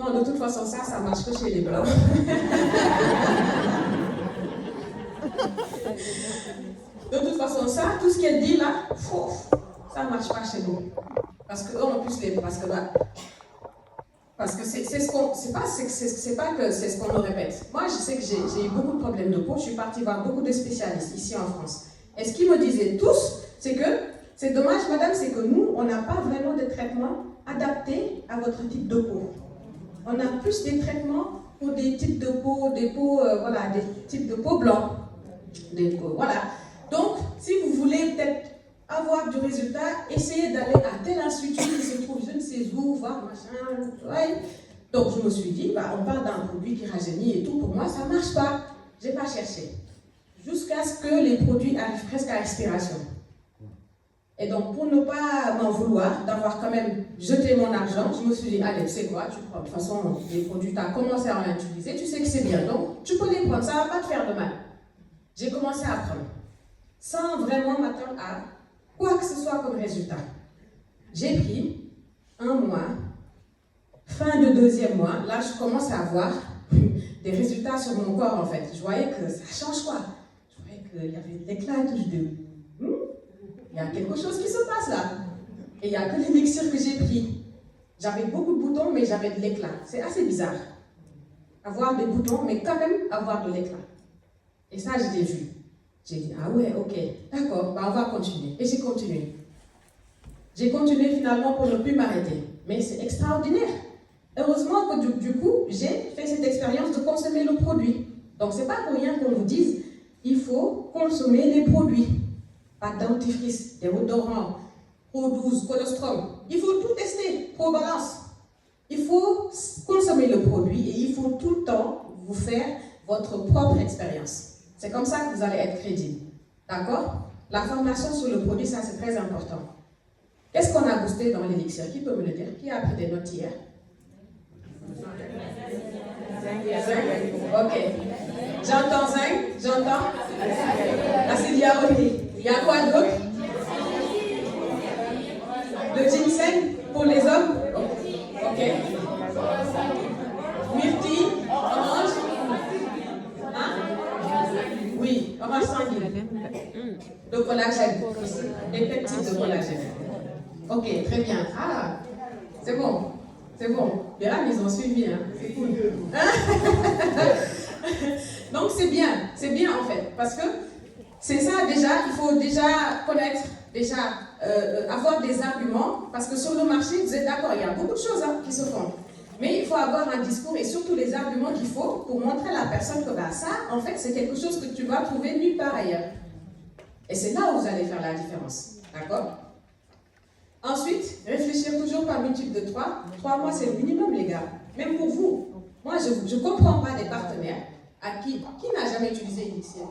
Non, de toute façon, ça marche que chez les Blancs. De toute façon, ça, tout ce qu'elle dit là, ça ne marche pas chez nous. Parce que eux, en plus, parce que c'est ce qu'on, c'est pas que c'est ce qu'on nous répète. Moi, je sais que j'ai eu beaucoup de problèmes de peau. Je suis partie voir beaucoup de spécialistes ici en France. Et ce qu'ils me disaient tous, c'est que c'est dommage, madame, c'est que nous, on n'a pas vraiment de traitement adapté à votre type de peau. On a plus des traitements pour des types de peau, des types de peau blancs. Voilà. Donc, si vous voulez peut-être avoir du résultat, essayez d'aller à tel institut qui se trouve je ne sais où, voir machin. Ouais. Donc, je me suis dit, on parle d'un produit qui rajeunit et tout. Pour moi, ça ne marche pas. Je n'ai pas cherché. Jusqu'à ce que les produits arrivent presque à expiration. Et donc, pour ne pas m'en vouloir, d'avoir quand même jeté mon argent, je me suis dit, allez, c'est quoi, tu prends. De toute façon, les produits, tu as commencé à en utiliser, tu sais que c'est bien. Donc, tu peux les prendre, ça ne va pas te faire de mal. J'ai commencé à prendre, sans vraiment m'attendre à quoi que ce soit comme résultat. J'ai pris 1 mois, fin de 2e mois, là, je commence à avoir des résultats sur mon corps, en fait. Je voyais que ça change quoi. Je voyais qu'il y avait de l'éclat et tout. Je dis, il y a quelque chose qui se passe là. Et il n'y a que l'élixir que j'ai pris. J'avais beaucoup de boutons, mais j'avais de l'éclat. C'est assez bizarre. Avoir des boutons, mais quand même avoir de l'éclat. Et ça, je l'ai vu. J'ai dit, ah ouais, ok, d'accord, on va continuer. Et j'ai continué. J'ai continué finalement pour ne plus m'arrêter. Mais c'est extraordinaire. Heureusement que du coup, j'ai fait cette expérience de consommer le produit. Donc, c'est pas pour rien qu'on vous dise, il faut consommer les produits. Pas de dentifrice, déodorant, Pro 12, colostrum. Il faut tout tester, Pro Balance. Il faut consommer le produit et il faut tout le temps vous faire votre propre expérience. C'est comme ça que vous allez être crédible. D'accord? La formation sur le produit, ça c'est très important. Qu'est-ce qu'on a boosté dans l'élixir? Qui peut me le dire? Qui a pris des notes hier? Ok. J'entends zinc, j'entends acide hyaluronique. Il y a quoi d'autre? Le ginseng pour les hommes? Ok. Myrtille, orange. Hein? Oui, orange sanguine. De collagène. Des peptides de collagène. Ok, très bien. Ah, c'est bon. C'est bon. Bien là, ils ont suivi. Hein. C'est cool. Donc, c'est bien en fait. Parce que c'est ça déjà, il faut déjà connaître, avoir des arguments. Parce que sur le marché, vous êtes d'accord, il y a beaucoup de choses qui se font. Mais il faut avoir un discours et surtout les arguments qu'il faut pour montrer à la personne que ça, en fait, c'est quelque chose que tu vas trouver nulle part ailleurs. Et c'est là où vous allez faire la différence. D'accord? Ensuite, réfléchir toujours par multiple de 3. 3 mois, c'est le minimum, les gars. Même pour vous. Moi, je ne comprends pas des partenaires à qui n'a jamais utilisé Elixir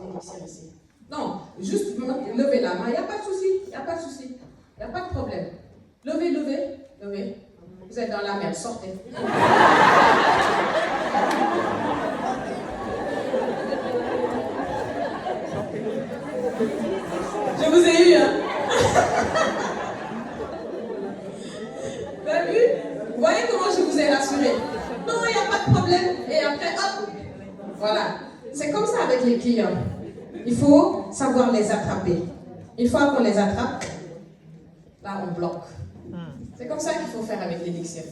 ici. Non, juste levez la main, il n'y a pas de souci. Il n'y a pas de souci. Il n'y a pas de problème. Levez. Vous êtes dans la merde, sortez. Je vous ai eu, hein. Vous avez vu? Vous voyez comment je vous ai rassuré? Non, il n'y a pas de problème. Et après, hop. Voilà. C'est comme ça avec les clients. Il faut savoir les attraper. Une fois qu'on les attrape, là, on bloque. C'est comme ça qu'il faut faire avec l'élixir.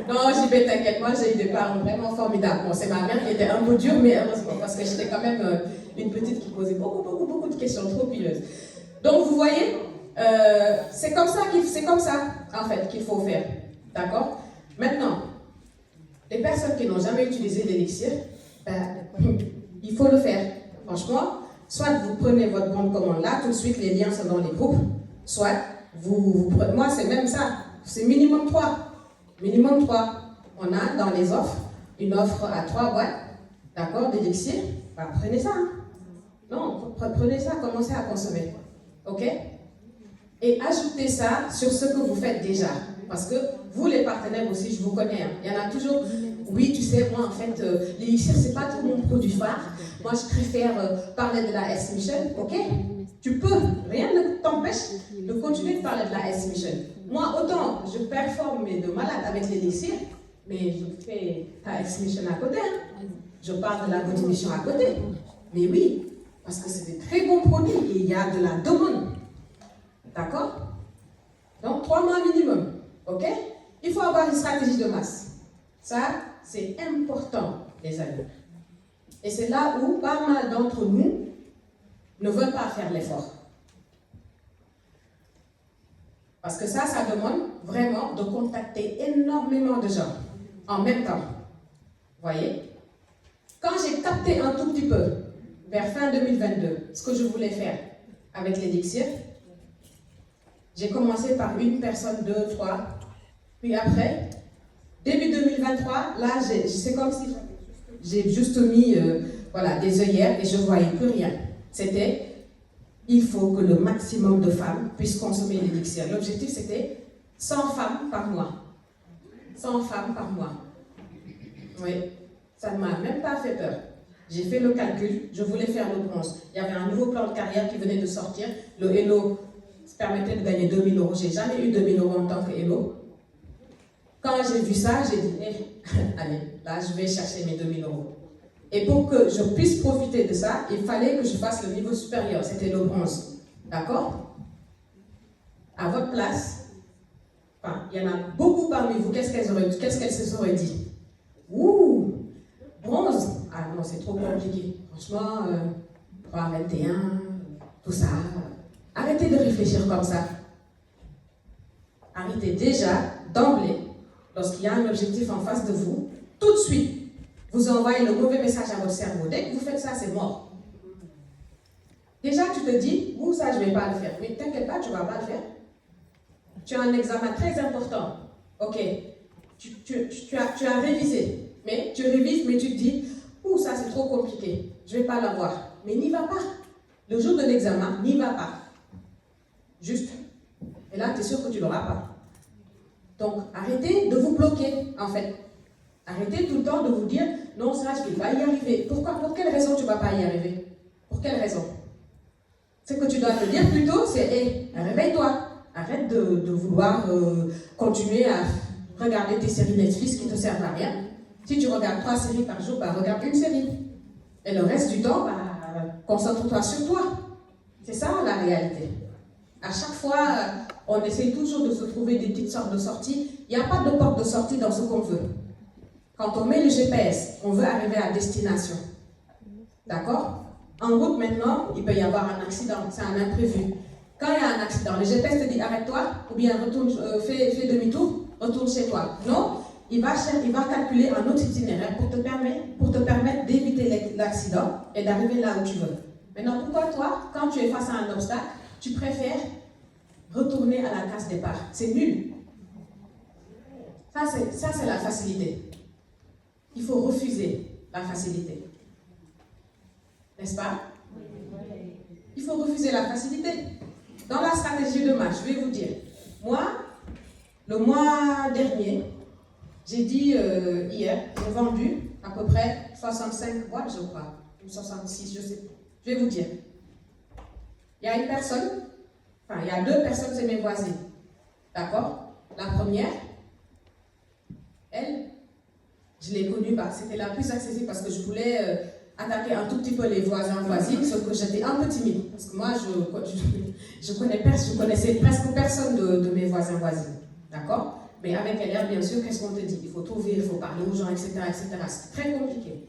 Non, JB, t'inquiète, moi j'ai eu des parents vraiment formidables. Bon, c'est ma mère qui était un peu dure, mais heureusement, parce que j'étais quand même une petite qui posait beaucoup de questions trop pileuses. Donc, vous voyez, c'est comme ça en fait, qu'il faut faire. D'accord? Maintenant, les personnes qui n'ont jamais utilisé l'élixir, il faut le faire. Franchement, soit vous prenez votre bon de commande là, tout de suite les liens sont dans les groupes, soit vous prenez, moi c'est même ça, c'est minimum 3. Minimum 3. On a dans les offres, une offre à 3 boîtes, d'accord, d'élixir, prenez ça. Hein. Non, prenez ça, commencez à consommer. Ok? Et ajoutez ça sur ce que vous faites déjà. Parce que vous, les partenaires aussi, je vous connais. Hein. Il y en a toujours, oui, tu sais, moi, en fait, l'élixir, c'est pas trop mon produit phare. Moi, je préfère parler de la S-Mission, ok? Tu peux, rien ne t'empêche de continuer de parler de la S-Mission. Moi, autant je performe de malade avec l'élixir, mais je fais ta S-Mission à côté. Hein. Je parle de la body mission à côté. Mais oui, parce que c'est des très bons produits et il y a de la demande. D'accord? Donc, 3 mois minimum. OK? Il faut avoir une stratégie de masse. Ça, c'est important, les amis. Et c'est là où pas mal d'entre nous ne veulent pas faire l'effort. Parce que ça demande vraiment de contacter énormément de gens en même temps. Vous voyez? Quand j'ai capté un tout petit peu, vers fin 2022, ce que je voulais faire avec l'élixir, j'ai commencé par une personne, 2, 3, puis après, début 2023, là, c'est comme si j'ai juste mis voilà, des œillères et je ne voyais plus rien. C'était, il faut que le maximum de femmes puissent consommer l'élixir. L'objectif, c'était 100 femmes par mois. 100 femmes par mois. Oui, ça ne m'a même pas fait peur. J'ai fait le calcul, je voulais faire le bronze. Il y avait un nouveau plan de carrière qui venait de sortir. Le Hello permettait de gagner 2 000 €. Je n'ai jamais eu 2 000 € en tant que Hello. Quand j'ai vu ça, j'ai dit, allez, là, je vais chercher mes 2 000 €. Et pour que je puisse profiter de ça, il fallait que je fasse le niveau supérieur. C'était le bronze. D'accord? À votre place, enfin, il y en a beaucoup parmi vous, qu'est-ce qu'elles se seraient dit? Ouh, bronze. Ah non, c'est trop compliqué. Franchement, 3,21, tout ça. Arrêtez de réfléchir comme ça. Arrêtez déjà, d'emblée, lorsqu'il y a un objectif en face de vous, tout de suite, vous envoyez le mauvais message à votre cerveau. Dès que vous faites ça, c'est mort. Déjà, tu te dis, ouh, ça, je ne vais pas le faire. Mais t'inquiète pas, tu ne vas pas le faire. Tu as un examen très important. Ok, tu as révisé. Mais tu révises, mais tu te dis, ouh, ça, c'est trop compliqué. Je ne vais pas l'avoir. Mais n'y va pas. Le jour de l'examen, n'y va pas. Juste. Et là, tu es sûr que tu ne l'auras pas. Donc, arrêtez de vous bloquer, en fait. Arrêtez tout le temps de vous dire, non, ça, je ne vais pas y arriver. Pourquoi? Pour quelle raison tu ne vas pas y arriver? Pour quelle raison? Ce que tu dois te dire plutôt, c'est, hé, réveille-toi. Arrête de vouloir continuer à regarder tes séries Netflix qui ne te servent à rien. Si tu regardes 3 séries par jour, bah, regarde une série. Et le reste du temps, bah, concentre-toi sur toi. C'est ça la réalité. À chaque fois, on essaie toujours de se trouver des petites sortes de sorties. Il n'y a pas de porte de sortie dans ce qu'on veut. Quand on met le GPS, on veut arriver à destination. D'accord? En route maintenant, il peut y avoir un accident, c'est un imprévu. Quand il y a un accident, le GPS te dit arrête-toi, ou bien retourne, fais demi-tour, retourne chez toi. Non, il va calculer un autre itinéraire pour te permettre d'éviter l'accident et d'arriver là où tu veux. Maintenant, pourquoi toi, quand tu es face à un obstacle, tu préfères retourner à la case départ? C'est nul. Ça, c'est la facilité. Il faut refuser la facilité. N'est-ce pas? Il faut refuser la facilité. Dans la stratégie de match, je vais vous dire, moi, le mois dernier, j'ai dit hier, j'ai vendu à peu près 65 boîtes, je crois, ou 66, je sais plus. Je vais vous dire. Il y a une personne, enfin, il y a 2 personnes, c'est mes voisines. D'accord? La première, elle, je l'ai connue, c'était la plus accessible parce que je voulais attaquer un tout petit peu les voisins voisines, sauf que j'étais un peu timide. Parce que moi, je connaissais presque personne de mes voisins voisines. D'accord? Mais avec elle, bien sûr, qu'est-ce qu'on te dit? Il faut trouver, il faut parler aux gens, etc. etc. C'est très compliqué.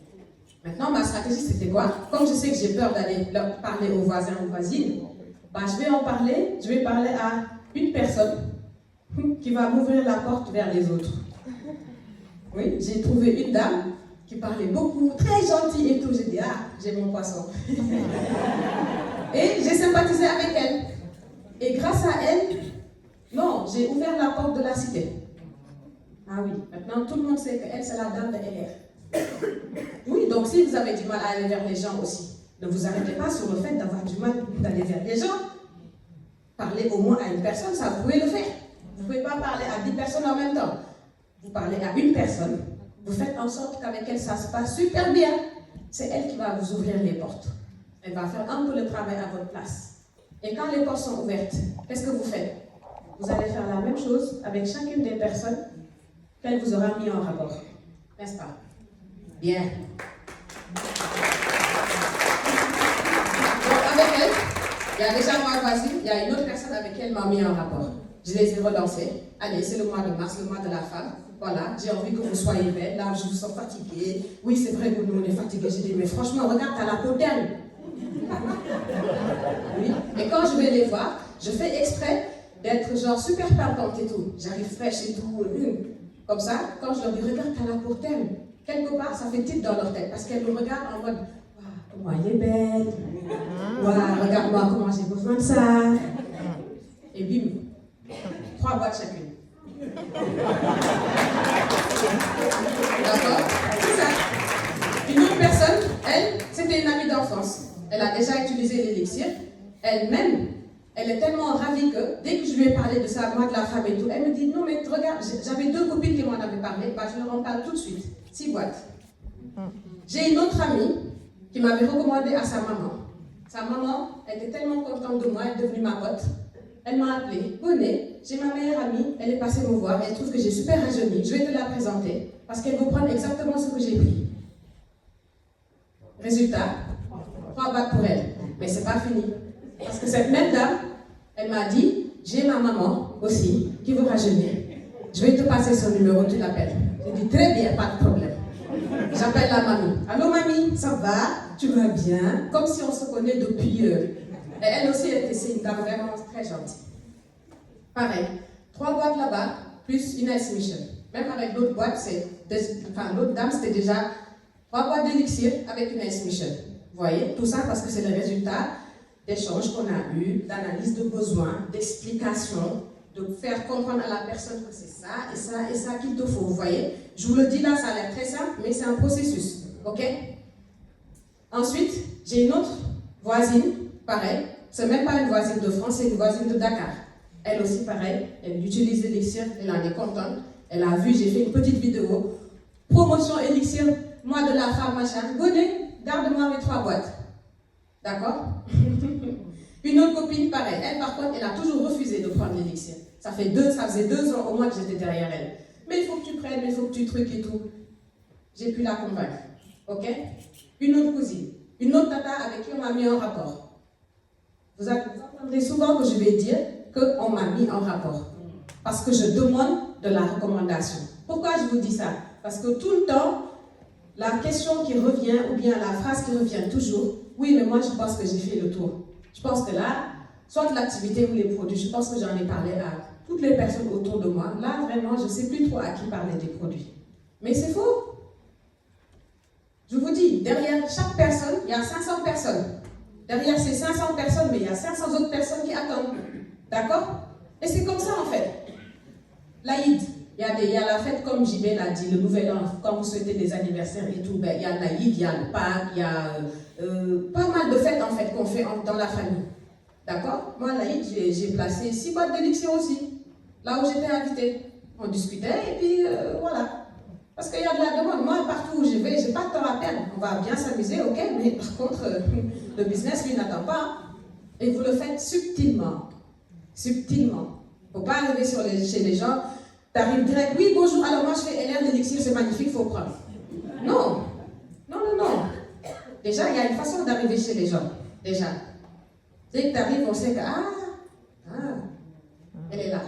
Maintenant, ma stratégie, c'était quoi? Comme je sais que j'ai peur d'aller parler aux voisins ou voisines, je vais parler à une personne qui va m'ouvrir la porte vers les autres. Oui, j'ai trouvé une dame qui parlait beaucoup, très gentille et tout. J'ai dit, j'ai mon poisson. Et j'ai sympathisé avec elle. Et grâce à elle, non, j'ai ouvert la porte de la cité. Ah oui, maintenant tout le monde sait qu'elle, c'est la dame de LR. Oui, donc si vous avez du mal à aller vers les gens aussi, ne vous arrêtez pas sur le fait d'avoir du mal d'aller vers les gens. Parlez au moins à une personne, ça vous pouvez le faire. Vous ne pouvez pas parler à 10 personnes en même temps. Vous parlez à une personne, vous faites en sorte qu'avec elle, ça se passe super bien. C'est elle qui va vous ouvrir les portes. Elle va faire un peu le travail à votre place. Et quand les portes sont ouvertes, qu'est-ce que vous faites? Vous allez faire la même chose avec chacune des personnes qu'elle vous aura mis en rapport. N'est-ce pas? Bien. Donc avec elle, il y a déjà ma voisine, il y a une autre personne avec qui elle m'a mis en rapport. Je les ai relancés. Allez, c'est le mois de mars, le mois de la femme. Voilà, j'ai envie que vous soyez belle. Là, je vous sens fatiguée. Oui, c'est vrai que nous, on est fatigués. J'ai dit, mais franchement, regarde, t'as la peau terne. Oui. Et quand je vais les voir, je fais exprès d'être genre super pimpante et tout. J'arrive fraîche et tout. Comme ça, quand je leur dis, regarde, t'as la peau terne. Quelque part, ça fait titre dans leur tête. Parce qu'elles me regardent en mode, waouh, comment elle est belle. Waouh, regarde-moi comment j'ai besoin de ça. Et bim, 3 boîtes chacune. D'accord? C'est ça. Une autre personne, elle, c'était une amie d'enfance. Elle a déjà utilisé l'élixir. Elle-même, elle est tellement ravie que dès que je lui ai parlé de ça, moi de la femme et tout, elle me dit, non mais regarde, j'avais 2 copines qui m'en avaient parlé, bah, je leur en parle tout de suite. 6 boîtes. J'ai une autre amie qui m'avait recommandé à sa maman. Sa maman était tellement contente de moi, elle est devenue ma pote. Elle m'a appelé, Bonnet, j'ai ma meilleure amie, elle est passée me voir, elle trouve que j'ai super rajeuni, je vais te la présenter, parce qu'elle veut prendre exactement ce que j'ai pris. Résultat, 3 boîtes pour elle. Mais c'est pas fini. Parce que cette même dame, elle m'a dit, j'ai ma maman aussi, qui veut rajeunir. Je vais te passer son numéro, tu l'appelles. J'ai dit, très bien, pas de problème. J'appelle la mamie. Allô mamie, ça va? Tu vas bien? Comme si on se connaît depuis... Et elle aussi, c'est une dame vraiment très gentille. Pareil, 3 boîtes là-bas, plus une Ice Mission. Même avec l'autre boîte, l'autre dame, c'était déjà 3 boîtes d'élixir avec une Ice Mission. Vous voyez, tout ça parce que c'est le résultat d'échanges qu'on a eu, d'analyse de besoins, d'explications, de faire comprendre à la personne que c'est ça et ça et ça qu'il te faut. Vous voyez, je vous le dis là, ça a l'air très simple, mais c'est un processus. Ok? Ensuite, j'ai une autre voisine, pareil. C'est même pas une voisine de France, c'est une voisine de Dakar. Elle aussi, pareil, elle utilise l'élixir, elle en est contente. Elle a vu, j'ai fait une petite vidéo. Promotion élixir, moi de la femme, machin. Bonnet, garde-moi mes 3 boîtes. D'accord? Une autre copine, pareil. Elle, par contre, elle a toujours refusé de prendre l'élixir. Ça faisait 2 ans au moins que j'étais derrière elle. Mais il faut que tu prennes, il faut que tu truques et tout. J'ai pu la convaincre. Ok? Une autre cousine. Une autre tata avec qui on m'a mis en rapport. Vous entendrez souvent que je vais dire qu'on m'a mis en rapport. Parce que je demande de la recommandation. Pourquoi je vous dis ça? Parce que tout le temps, la question qui revient, ou bien la phrase qui revient toujours, oui, mais moi je pense que j'ai fait le tour. Je pense que là, soit l'activité ou les produits, je pense que j'en ai parlé à toutes les personnes autour de moi. Là, vraiment, je ne sais plus trop à qui parler des produits. Mais c'est faux. Je vous dis, derrière chaque personne, il y a 500 personnes. Derrière ces 500 personnes, mais il y a 500 autres personnes qui attendent. D'accord? Et c'est comme ça en fait. L'Aïd, il y a la fête comme JB l'a dit, le nouvel an, quand vous souhaitez des anniversaires et tout, ben, il y a l'Aïd, il y a le Pâques, il y a pas mal de fêtes en fait qu'on fait dans la famille. D'accord? Moi, l'Aïd, j'ai placé 6 boîtes d'élixir aussi, là où j'étais invitée. On discutait et puis voilà. Parce qu'il y a de la demande. Moi, partout où je vais, je n'ai pas de temps à perdre. On va bien s'amuser, ok, mais par contre, le business, lui, n'attend pas. Et vous le faites subtilement. Subtilement. Il ne faut pas arriver chez les gens, tu arrives direct, oui, bonjour, alors moi je fais LR l'élixir, c'est magnifique, il faut prendre. Non. Non, non, non. Déjà, il y a une façon d'arriver chez les gens. Déjà. Dès que tu arrives, on sait que, elle est là.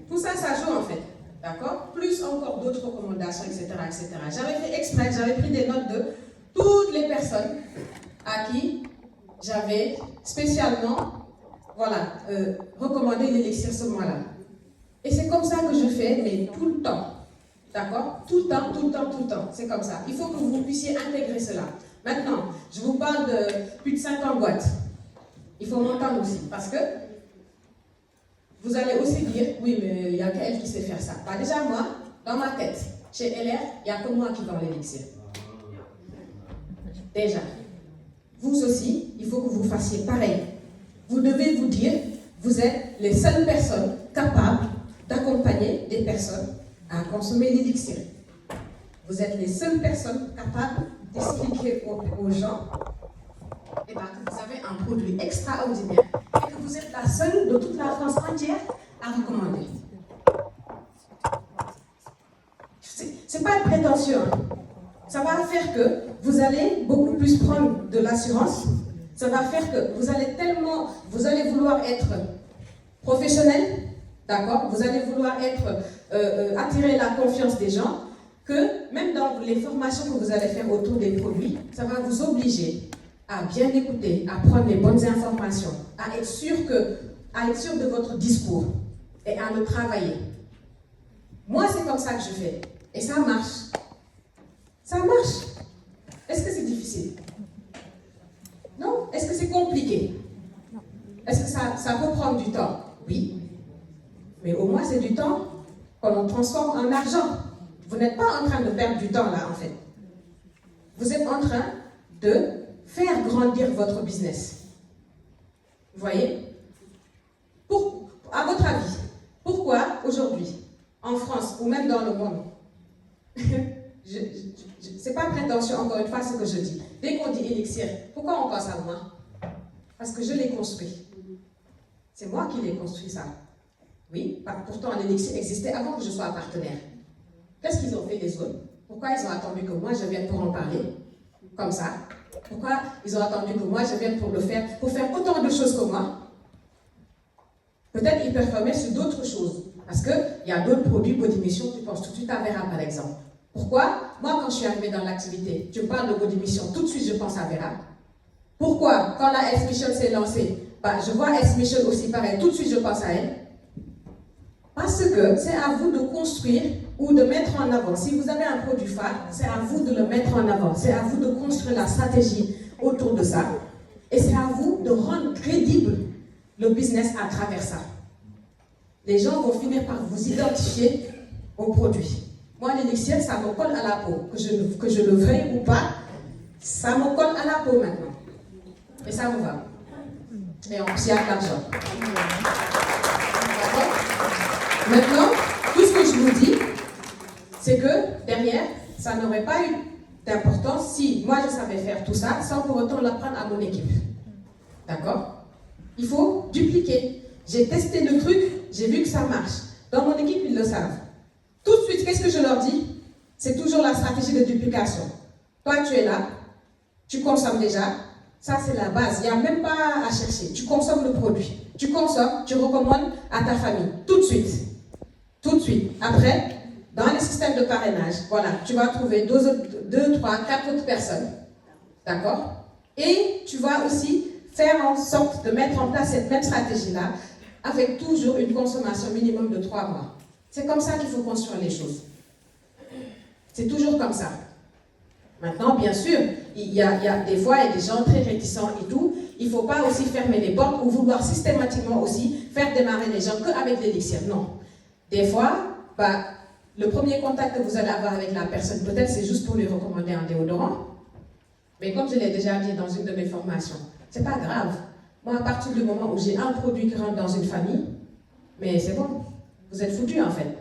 Tout ça, ça joue en fait, d'accord? Plus encore d'autres recommandations, etc., etc. J'avais fait exprès, j'avais pris des notes de toutes les personnes à qui j'avais spécialement, voilà, recommandé l'élixir ce mois-là. Et c'est comme ça que je fais, mais tout le temps, d'accord? Tout le temps, tout le temps, tout le temps, c'est comme ça. Il faut que vous puissiez intégrer cela. Maintenant, je vous parle de plus de 50 boîtes. Il faut m'entendre aussi, parce que vous allez aussi dire, oui, mais il n'y a qu'elle qui sait faire ça. Bah, déjà, moi, dans ma tête, chez LR, il n'y a que moi qui vends l'élixir. Déjà. Vous aussi, il faut que vous fassiez pareil. Vous devez vous dire, vous êtes les seules personnes capables d'accompagner des personnes à consommer l'élixir. Vous êtes les seules personnes capables d'expliquer aux gens et bien que vous avez un produit extraordinaire et que vous êtes la seule de toute la France entière à recommander. C'est pas prétentieux. Ça va faire que vous allez beaucoup plus prendre de l'assurance. Ça va faire que vous allez vouloir être professionnel, d'accord? Vous allez vouloir attirer la confiance des gens, que même dans les formations que vous allez faire autour des produits, ça va vous obliger à bien écouter, à prendre les bonnes informations, à être sûr de votre discours et à le travailler. Moi, c'est comme ça que je fais. Et ça marche. Ça marche. Est-ce que c'est difficile? Non? Est-ce que c'est compliqué? Est-ce que ça peut prendre du temps? Oui. Mais au moins, c'est du temps qu'on transforme en argent. Vous n'êtes pas en train de perdre du temps là, en fait. Vous êtes en train de faire grandir votre business. Vous voyez? À votre avis, pourquoi aujourd'hui, en France ou même dans le monde, c'est pas prétentieux, encore une fois, ce que je dis. Dès qu'on dit élixir, pourquoi on pense à moi? Parce que je l'ai construit. C'est moi qui l'ai construit, ça. Oui, pourtant l'élixir existait avant que je sois partenaire. Qu'est-ce qu'ils ont fait les autres? Pourquoi ils ont attendu que moi je vienne pour en parler? Comme ça. Pourquoi ils ont attendu que moi je vienne pour faire autant de choses que moi? Peut-être ils performaient sur d'autres choses. Parce qu'il y a d'autres produits, Body Mission, tu penses tout de suite à Vera par exemple. Pourquoi? Moi, quand je suis arrivée dans l'activité, tu me parles de Body Mission, tout de suite je pense à Vera. Pourquoi? Quand la S-Mission s'est lancée, je vois S-Mission aussi pareil, tout de suite je pense à elle. Parce que c'est à vous de construire ou de mettre en avant. Si vous avez un produit phare, c'est à vous de le mettre en avant. C'est à vous de construire la stratégie autour de ça. Et c'est à vous de rendre crédible le business à travers ça. Les gens vont finir par vous identifier au produit. Moi, l'élixir, ça me colle à la peau. Que je le veuille ou pas, ça me colle à la peau maintenant. Et ça me va. Et on s'y a de l'argent. D'accord? Maintenant, tout ce que je vous dis, c'est que derrière, ça n'aurait pas eu d'importance si moi je savais faire tout ça sans pour autant l'apprendre à mon équipe. D'accord? Il faut dupliquer. J'ai testé le truc, j'ai vu que ça marche. Dans mon équipe, ils le savent. Tout de suite, qu'est-ce que je leur dis? C'est toujours la stratégie de duplication. Toi, tu es là, tu consommes déjà. Ça, c'est la base. Il n'y a même pas à chercher. Tu consommes le produit. Tu consommes, tu recommandes à ta famille. Tout de suite. Tout de suite. Après, dans les systèmes de parrainage, voilà, tu vas trouver 2, 3, 4 autres personnes. D'accord? Et tu vas aussi faire en sorte de mettre en place cette même stratégie-là avec toujours une consommation minimum de 3 mois. C'est comme ça qu'il faut construire les choses. C'est toujours comme ça. Maintenant, bien sûr, il y a des fois, il y a des gens très réticents et tout. Il ne faut pas aussi fermer les portes ou vouloir systématiquement aussi faire démarrer les gens qu'avec l'élixir. Non. Des fois, le premier contact que vous allez avoir avec la personne, peut-être c'est juste pour lui recommander un déodorant. Mais comme je l'ai déjà dit dans une de mes formations, c'est pas grave. Moi, à partir du moment où j'ai un produit qui rentre dans une famille, mais c'est bon. Vous êtes foutus en fait.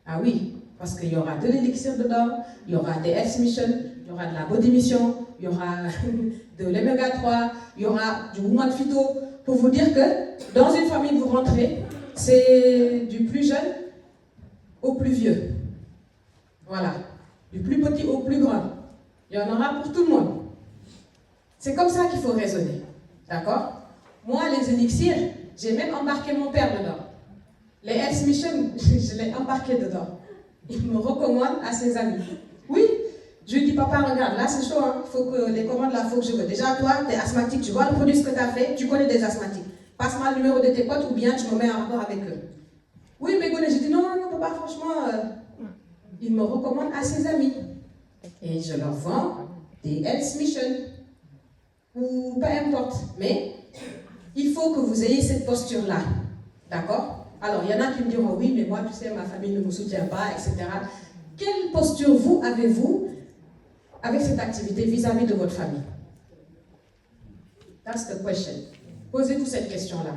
Ah oui, parce qu'il y aura de l'élixir dedans, il y aura des S-Mission, il y aura de la Body Mission, il y aura de l'Oméga 3, il y aura du Woman Phyto, pour vous dire que dans une famille vous rentrez, c'est du plus jeune au plus vieux. Voilà. Du plus petit au plus grand. Il y en aura pour tout le monde. C'est comme ça qu'il faut raisonner. D'accord? Moi, les élixirs, j'ai même embarqué mon père dedans. Les Health Mission, je l'ai embarqué dedans. Il me recommande à ses amis. Oui, je lui dis, papa, regarde, là c'est chaud, hein. Faut que les commandes là, faut que je veux. Déjà, toi, tu es asthmatique, tu vois le produit ce que tu as fait, tu connais des asthmatiques. Passe-moi le numéro de tes potes ou bien tu me mets en rapport avec eux. Oui, mais j'ai dit, non, papa, franchement, il me recommande à ses amis. Et je leur vends des Health Mission. Ou peu importe. Mais il faut que vous ayez cette posture-là. D'accord? Alors, il y en a qui me diront, oui, mais moi, tu sais, ma famille ne me soutient pas, etc. Quelle posture avez-vous avec cette activité vis-à-vis de votre famille? That's the question. Posez-vous cette question-là.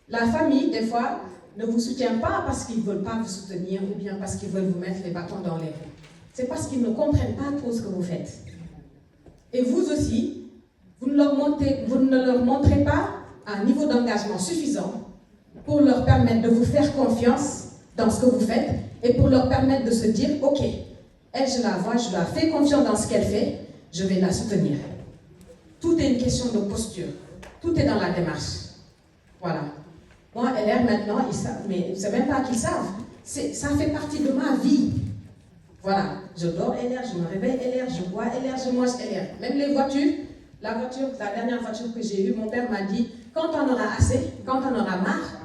La famille, des fois, ne vous soutient pas parce qu'ils ne veulent pas vous soutenir ou bien parce qu'ils veulent vous mettre les bâtons dans les roues. C'est parce qu'ils ne comprennent pas trop ce que vous faites. Et vous aussi, vous ne leur montrez pas un niveau d'engagement suffisant pour leur permettre de vous faire confiance dans ce que vous faites et pour leur permettre de se dire, ok, elle, je la vois, je la fais confiance dans ce qu'elle fait, je vais la soutenir. Tout est une question de posture. Tout est dans la démarche. Voilà. Moi, LR, maintenant, ils savent, mais c'est même pas qu'ils savent. Ça fait partie de ma vie. Voilà. Je dors LR, je me réveille LR, je bois LR, je mange LR. Même les voitures, la dernière voiture que j'ai eue, mon père m'a dit, quand on aura assez, quand on aura marre,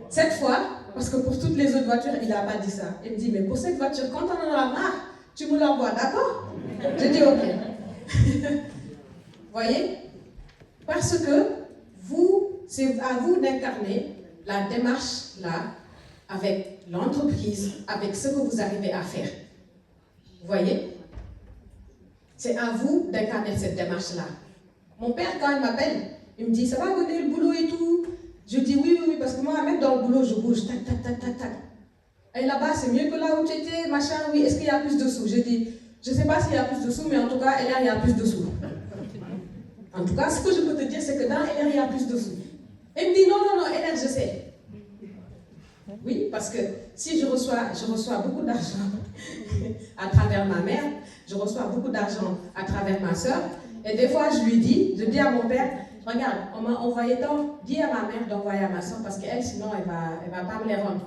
cette fois, parce que pour toutes les autres voitures, il n'a pas dit ça. Il me dit, mais pour cette voiture, quand on aura marre, tu me l'envoies, d'accord? J'ai dit, ok. Voyez? Parce que c'est à vous d'incarner la démarche là, avec l'entreprise, avec ce que vous arrivez à faire. Vous voyez? C'est à vous d'incarner cette démarche-là. Mon père, quand il m'appelle, il me dit, ça va donner le boulot et tout? Je dis oui, parce que moi, même dans le boulot, je bouge, tac, tac, tac, tac, tac. Et là-bas, c'est mieux que là où tu étais, machin, oui, est-ce qu'il y a plus de sous? Je dis, je ne sais pas s'il y a plus de sous, mais en tout cas, LR, il y a plus de sous. En tout cas, ce que je peux te dire, c'est que dans LR, il y a plus de sous. Et il me dit, non, LR, je sais. Oui, parce que si je reçois beaucoup d'argent à travers ma mère, je reçois beaucoup d'argent à travers ma soeur, et des fois, je dis à mon père, regarde, on m'a envoyé tant, dis à ma mère d'envoyer à ma soeur, parce qu'elle, sinon, elle va pas me les rendre.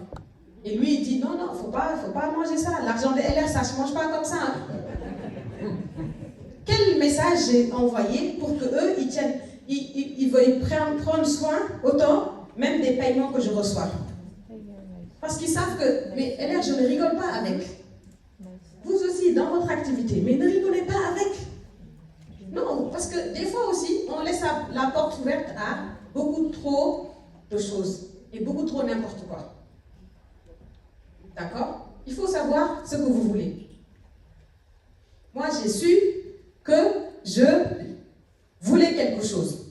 Et lui, il dit, non, faut pas manger ça. L'argent de LR, ça se mange pas comme ça. Hein. Quel message j'ai envoyé pour qu'eux, ils veuillent prendre soin autant, même des paiements que je reçois. Parce qu'ils savent que, mais LR, je ne rigole pas avec. Vous aussi, dans votre activité, mais ne rigolez pas avec. Non, parce que des fois aussi, on laisse la porte ouverte à beaucoup trop de choses et beaucoup trop n'importe quoi. D'accord? Il faut savoir ce que vous voulez. Moi, j'ai su que je voulais quelque chose.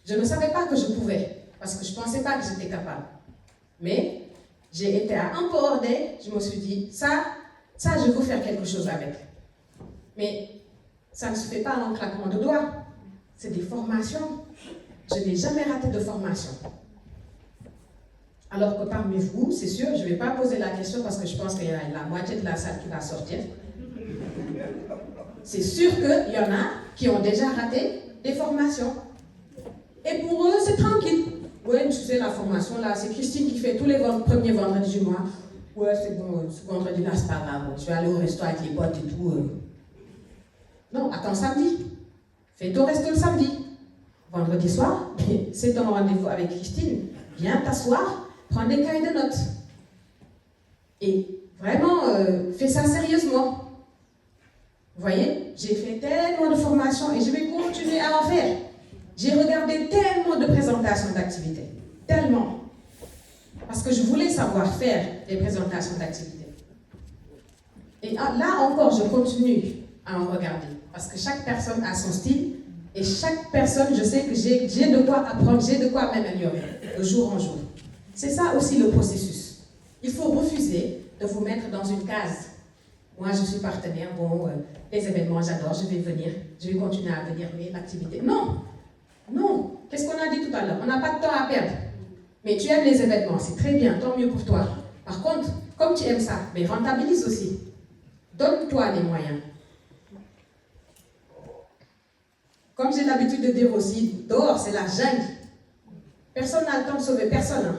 Je ne savais pas que je pouvais, parce que je ne pensais pas que j'étais capable. Mais j'ai été à un peu hordée, je me suis dit, ça, je veux faire quelque chose avec. Mais ça ne se fait pas en un claquement de doigts. C'est des formations. Je n'ai jamais raté de formation. Alors que parmi vous, c'est sûr, je ne vais pas poser la question parce que je pense qu'il y a la moitié de la salle qui va sortir. C'est sûr qu'il y en a qui ont déjà raté des formations. Et pour eux, c'est tranquille. Ouais, tu sais, la formation, là, c'est Christine qui fait tous les premiers vendredis du mois. Ouais, c'est bon, ce vendredi-là, c'est pas grave. Je vais aller au resto avec les potes et tout. Non, attends samedi. Fais ton resto le samedi. Vendredi soir, c'est ton rendez-vous avec Christine. Viens t'asseoir. Prends des cahiers de notes. Et vraiment, fais ça sérieusement. Vous voyez, j'ai fait tellement de formations et je vais continuer à en faire. J'ai regardé tellement de présentations d'activités. Tellement. Parce que je voulais savoir faire des présentations d'activités. Et là encore, je continue à en regarder. Parce que chaque personne a son style. Et chaque personne, je sais que j'ai de quoi apprendre, j'ai de quoi m'améliorer de jour en jour. C'est ça aussi le processus. Il faut refuser de vous mettre dans une case. Moi, je suis partenaire, bon, les événements, j'adore, je vais venir, je vais continuer à venir, mais l'activité... Non. Qu'est-ce qu'on a dit tout à l'heure? On n'a pas de temps à perdre. Mais tu aimes les événements, c'est très bien, tant mieux pour toi. Par contre, comme tu aimes ça, mais rentabilise aussi. Donne-toi les moyens. Comme j'ai l'habitude de dire aussi, dehors, c'est la jungle. Personne n'a le temps de sauver personne. Hein.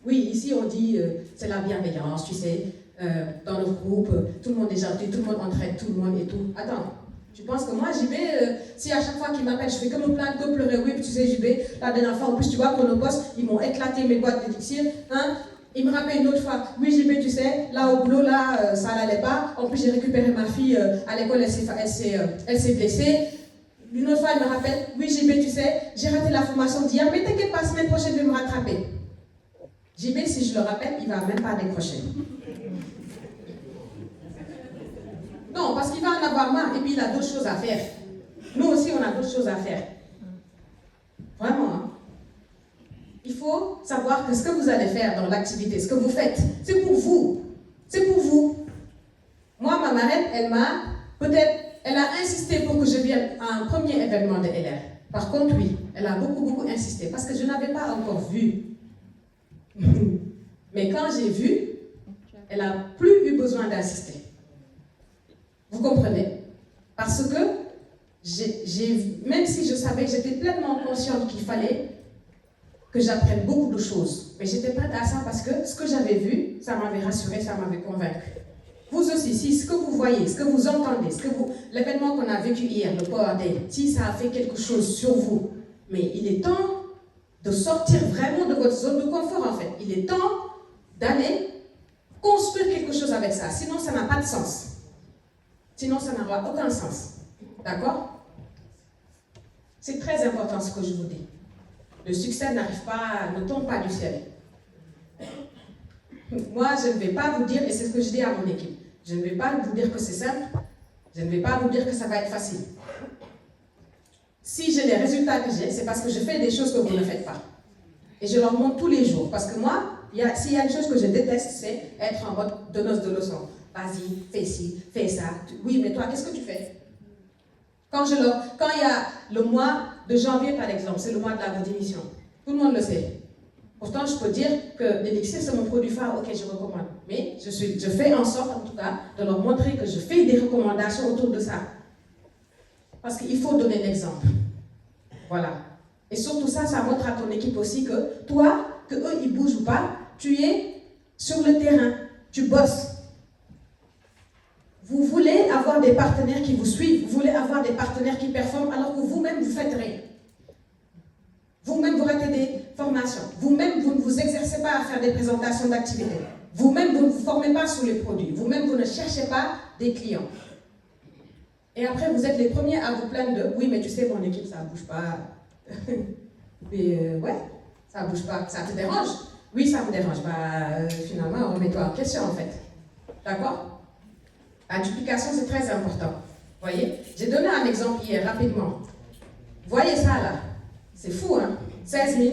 Oui, ici on dit c'est la bienveillance, tu sais, dans le groupe, tout le monde est gentil, tout le monde entraide tout le monde et tout. Attends, tu penses que moi j'y vais, si à chaque fois qu'ils m'appellent, je fais que me plaindre, que pleurer, oui, puis tu sais, j'y vais, la dernière fois, en plus tu vois, Chronopost, ils m'ont éclaté mes boîtes de dixir, hein. Ils me rappellent une autre fois, oui, j'y vais, tu sais, là au boulot, là, ça n'allait pas, en plus j'ai récupéré ma fille à l'école, elle s'est blessée. Une autre fois, elle me rappelle, oui, JB, tu sais, j'ai raté la formation d'hier, mais t'inquiète pas, la semaine prochaine, je vais me rattraper. JB, si je le rappelle, il ne va même pas décrocher. Non, parce qu'il va en avoir marre et puis il a d'autres choses à faire. Nous aussi, on a d'autres choses à faire. Vraiment. Hein? Il faut savoir que ce que vous allez faire dans l'activité, ce que vous faites, c'est pour vous. C'est pour vous. Moi, ma marraine, Elle a insisté pour que je vienne à un premier événement de LR. Par contre, oui, elle a beaucoup insisté parce que je n'avais pas encore vu. Mais quand j'ai vu, elle n'a plus eu besoin d'insister. Vous comprenez? Parce que même si je savais, j'étais pleinement consciente qu'il fallait que j'apprenne beaucoup de choses. Mais j'étais prête à ça parce que ce que j'avais vu, ça m'avait rassurée, ça m'avait convaincue. Vous aussi, si ce que vous voyez, ce que vous entendez, l'événement qu'on a vécu hier, le Power Day, si ça a fait quelque chose sur vous, mais il est temps de sortir vraiment de votre zone de confort en fait. Il est temps d'aller construire quelque chose avec ça. Sinon, ça n'a pas de sens. Sinon, ça n'aura aucun sens. D'accord? C'est très important ce que je vous dis. Le succès ne tombe pas du ciel. Moi, je ne vais pas vous dire, et c'est ce que je dis à mon équipe, je ne vais pas vous dire que c'est simple, je ne vais pas vous dire que ça va être facile. Si j'ai les résultats que j'ai, c'est parce que je fais des choses que vous ne faites pas. Et je leur montre tous les jours. Parce que moi, s'il y a une chose que je déteste, c'est être en mode donneuse de leçons. Vas-y, fais ci, fais ça. Oui, mais toi, qu'est-ce que tu fais? Quand il y a le mois de janvier, par exemple, c'est le mois de la redémission. Tout le monde le sait. Pourtant, je peux dire que l'élixir, c'est mon produit phare auquel je recommande. Mais je fais en sorte, en tout cas, de leur montrer que je fais des recommandations autour de ça. Parce qu'il faut donner l'exemple. Voilà. Et surtout ça montre à ton équipe aussi que toi, que eux, ils bougent ou pas, tu es sur le terrain. Tu bosses. Vous voulez avoir des partenaires qui vous suivent. Vous voulez avoir des partenaires qui performent alors que vous-même, vous ne faites rien. Vous-même, vous ratez des formations. Vous-même, vous ne vous exercez pas à faire des présentations d'activités. Vous-même, vous ne vous formez pas sur les produits. Vous-même, vous ne cherchez pas des clients. Et après, vous êtes les premiers à vous plaindre de « Oui, mais tu sais, mon équipe, ça ne bouge pas. » Mais ouais, ça ne bouge pas. Ça te dérange? Oui, ça me dérange. Finalement, remets-toi en question, en fait. D'accord? La duplication, c'est très important. Vous voyez? J'ai donné un exemple hier, rapidement. Voyez ça, là. C'est fou, hein? 16 000,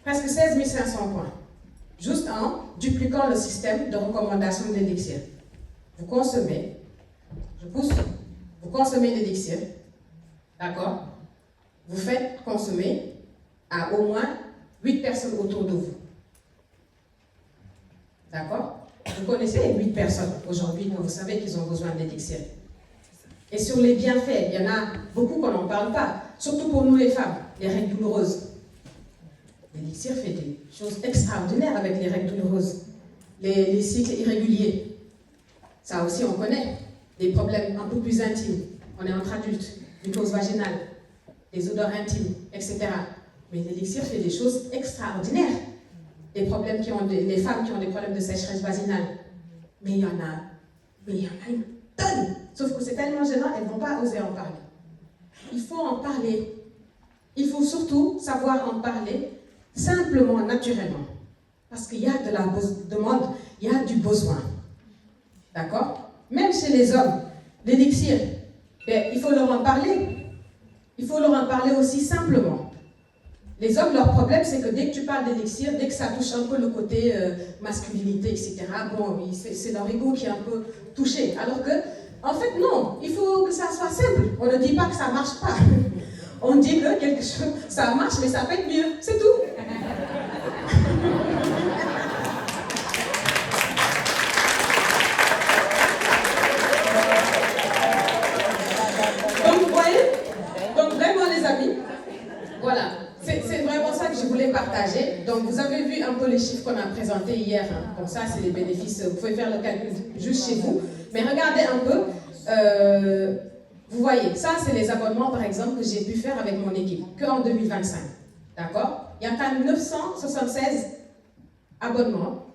presque 16 500 points. Juste en dupliquant le système de recommandation de l'élixir. Vous consommez, je pousse, vous consommez l'élixir, d'accord? Vous faites consommer à au moins 8 personnes autour de vous. D'accord? Vous connaissez les 8 personnes aujourd'hui que vous savez qu'ils ont besoin d'élixir. Et sur les bienfaits, il y en a beaucoup qu'on n'en parle pas, surtout pour nous les femmes, les règles douloureuses. L'élixir fait des choses extraordinaires avec les règles douloureuses, les cycles irréguliers. Ça aussi, on connaît. Des problèmes un peu plus intimes. On est entre adultes, mucose vaginale, des odeurs intimes, etc. Mais l'élixir fait des choses extraordinaires. Les femmes qui ont des problèmes de sécheresse vaginale. Mais il y en a une tonne. Sauf que c'est tellement gênant, elles ne vont pas oser en parler. Il faut en parler. Il faut surtout savoir en parler simplement, naturellement. Parce qu'il y a de la demande, il y a du besoin. D'accord? Même chez les hommes, l'élixir, il faut leur en parler. Il faut leur en parler aussi simplement. Les hommes, leur problème, c'est que dès que tu parles d'élixir, dès que ça touche un peu le côté masculinité, etc., c'est leur ego qui est un peu touché. Alors que, en fait, non, il faut que ça soit simple. On ne dit pas que ça ne marche pas. On dit que quelque chose, ça marche, mais ça peut être mieux. C'est tout. Donc, vous voyez? Donc, vraiment, les amis, voilà. C'est vraiment ça que je voulais partager. Donc, vous avez vu un peu les chiffres qu'on a présentés hier. Hein. Bon, ça, c'est les bénéfices. Vous pouvez faire le calcul juste chez vous. Mais regardez un peu. Vous voyez, ça, c'est les abonnements, par exemple, que j'ai pu faire avec mon équipe, qu'en 2025. D'accord? Il y a quand même 976 abonnements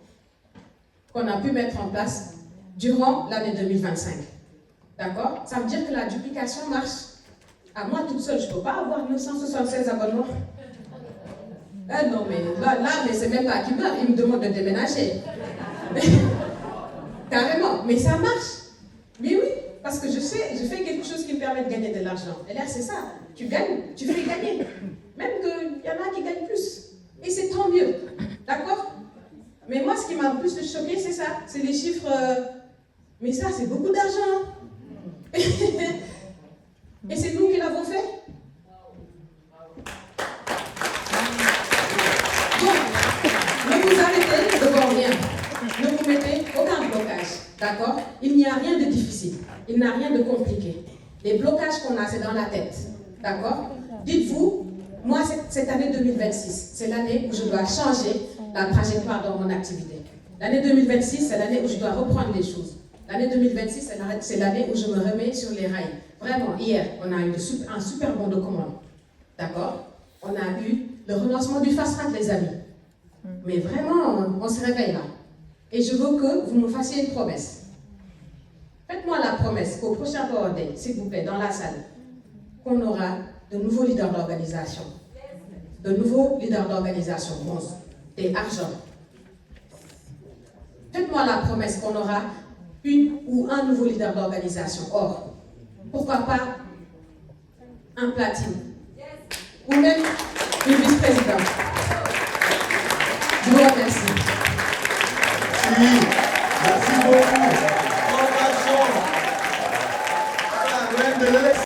qu'on a pu mettre en place durant l'année 2025. D'accord? Ça veut dire que la duplication marche. À moi, toute seule, je ne peux pas avoir 976 abonnements. Non, mais mais c'est même pas qui meurt, il me demande de déménager. Carrément, mais ça marche. Mais oui, parce que je fais quelque chose qui me permet de gagner de l'argent. Et là, c'est ça. Tu gagnes, tu fais gagner. Même qu'il y en a qui gagnent plus. Et c'est tant mieux. D'accord? Mais moi, ce qui m'a le plus choqué, c'est ça. C'est les chiffres. Mais ça, c'est beaucoup d'argent. D'accord? Il n'y a rien de difficile. Il n'y a rien de compliqué. Les blocages qu'on a, c'est dans la tête. D'accord? Dites-vous, moi, cette année 2026, c'est l'année où je dois changer la trajectoire dans mon activité. L'année 2026, c'est l'année où je dois reprendre les choses. L'année 2026, c'est l'année où je me remets sur les rails. Vraiment, hier, on a eu un super bon de commande. D'accord? On a eu le relancement du fast-track, les amis. Mais vraiment, on se réveille là. Et je veux que vous me fassiez une promesse. Faites-moi la promesse qu'au prochain Power Day, s'il vous plaît, dans la salle, qu'on aura de nouveaux leaders d'organisation. De nouveaux leaders d'organisation, et argent. Faites-moi la promesse qu'on aura une ou un nouveau leader d'organisation. Or, pourquoi pas un platine ou même une vice-présidente. Je vous remercie. Merci beaucoup.